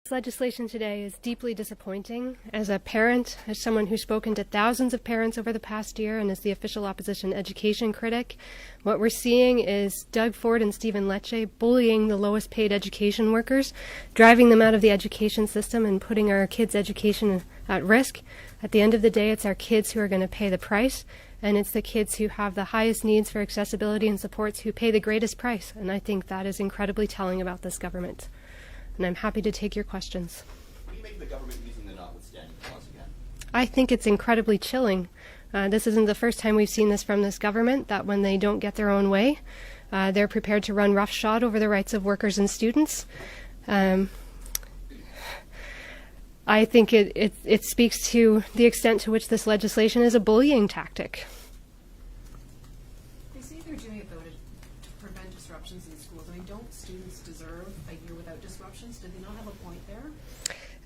This legislation today is deeply disappointing. As a parent, as someone who's spoken to thousands of parents over the past year, and as the official opposition education critic, what we're seeing is Doug Ford and Stephen Lecce bullying the lowest paid education workers, driving them out of the education system and putting our kids' education at risk. At the end of the day, it's our kids who are going to pay the price, and it's the kids who have the highest needs for accessibility and supports who pay the greatest price. And I think that is incredibly telling about this government. And I'm happy to take your questions. What do you make of the government using the notwithstanding clause again? I think it's incredibly chilling. This isn't the first time we've seen this from this government, that when they don't get their own way, they're prepared to run roughshod over the rights of workers and students. I think it speaks to the extent to which this legislation is a bullying tactic. They say they're doing it, though, to prevent disruptions in schools. I mean, don't students deserve a year without disruptions? Do they not have a point there?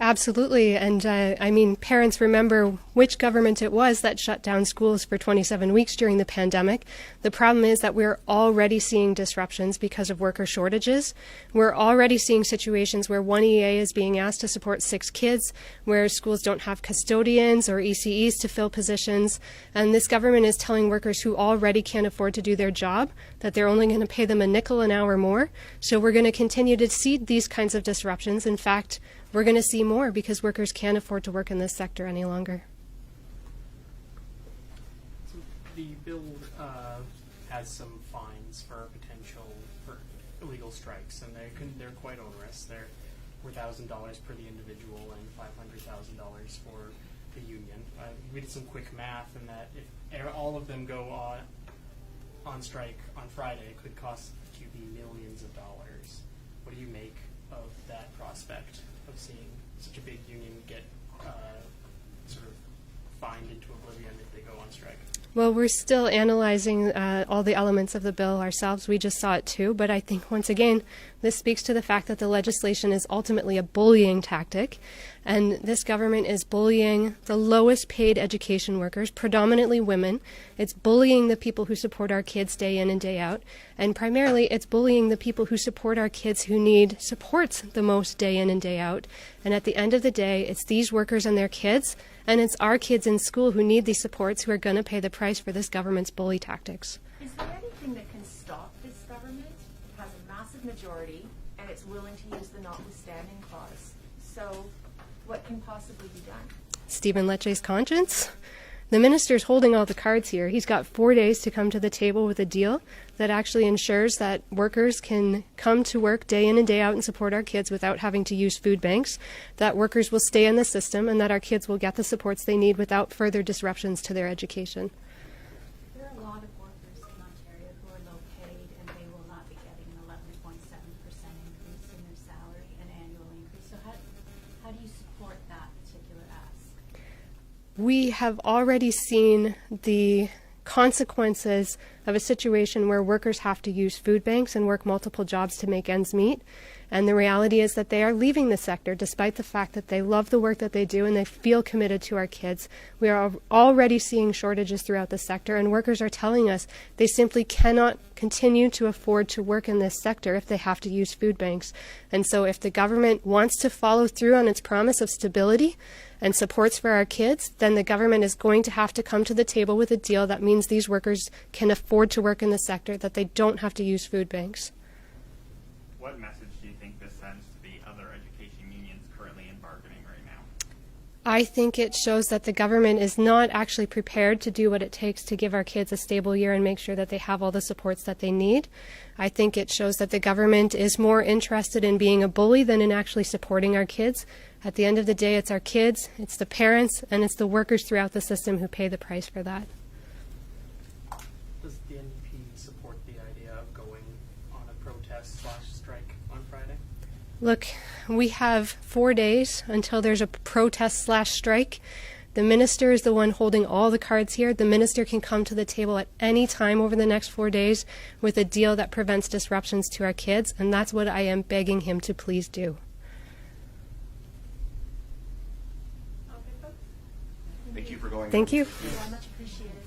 Absolutely. And I mean, parents remember which government it was that shut down schools for 27 weeks during the pandemic. The problem is that we're already seeing disruptions because of worker shortages. We're already seeing situations where one EA is being asked to support 6 kids, where schools don't have custodians or ECEs to fill positions. And this government is telling workers who already can't afford to do their job that they're only going to pay them a nickel an hour more. So we're going to continue to see these kinds of disruptions. In fact, we're going to see more because workers can't afford to work in this sector any longer. So the bill has some fines for illegal strikes, and they're quite onerous. They're $4,000 per the individual and $500,000 for the union. We did some quick math, and that if all of them go on strike on Friday, it could cost QB millions of dollars. What do you make of that prospect of seeing such a big union get sort of fined into oblivion if they go on strike? Well, we're still analyzing all the elements of the bill ourselves. We just saw it too, but I think once again, this speaks to the fact that the legislation is ultimately a bullying tactic, and this government is bullying the lowest paid education workers, predominantly women. It's bullying the people who support our kids day in and day out, and primarily it's bullying the people who support our kids who need supports the most day in and day out. And at the end of the day, it's these workers and their kids, and it's our kids in school who need these supports who are going to pay the price for this government's bully tactics. Is there anything that can stop this government? It has a massive majority, and it's willing to use the notwithstanding clause. So what can possibly be done? Stephen Lecce's conscience? The minister's holding all the cards here. He's got 4 days to come to the table with a deal that actually ensures that workers can come to work day in and day out and support our kids without having to use food banks, that workers will stay in the system, and that our kids will get the supports they need without further disruptions to their education. There are a lot of workers in Ontario who are low paid, and they will not be getting an 11.7% increase in their salary, an annual increase. So how do you support that particular ask? We have already seen the consequences of a situation where workers have to use food banks and work multiple jobs to make ends meet. And the reality is that they are leaving the sector despite the fact that they love the work that they do and they feel committed to our kids. We are already seeing shortages throughout the sector, and workers are telling us they simply cannot continue to afford to work in this sector if they have to use food banks. And so if the government wants to follow through on its promise of stability and supports for our kids, then the government is going to have to come to the table with a deal that means these workers can afford to work in the sector, that they don't have to use food banks. What message do you think this sends to the other education unions currently in bargaining right now? I think it shows that the government is not actually prepared to do what it takes to give our kids a stable year and make sure that they have all the supports that they need. I think it shows that the government is more interested in being a bully than in actually supporting our kids. At the end of the day, it's our kids, it's the parents, and it's the workers throughout the system who pay the price for that. Does the NDP support the idea of going on a protest/strike on Friday? Look, we have 4 days until there's a protest/strike. The minister is the one holding all the cards here. The minister can come to the table at any time over the next 4 days with a deal that prevents disruptions to our kids, and that's what I am begging him to please do. Thank you for going. Thank you. Very much appreciated.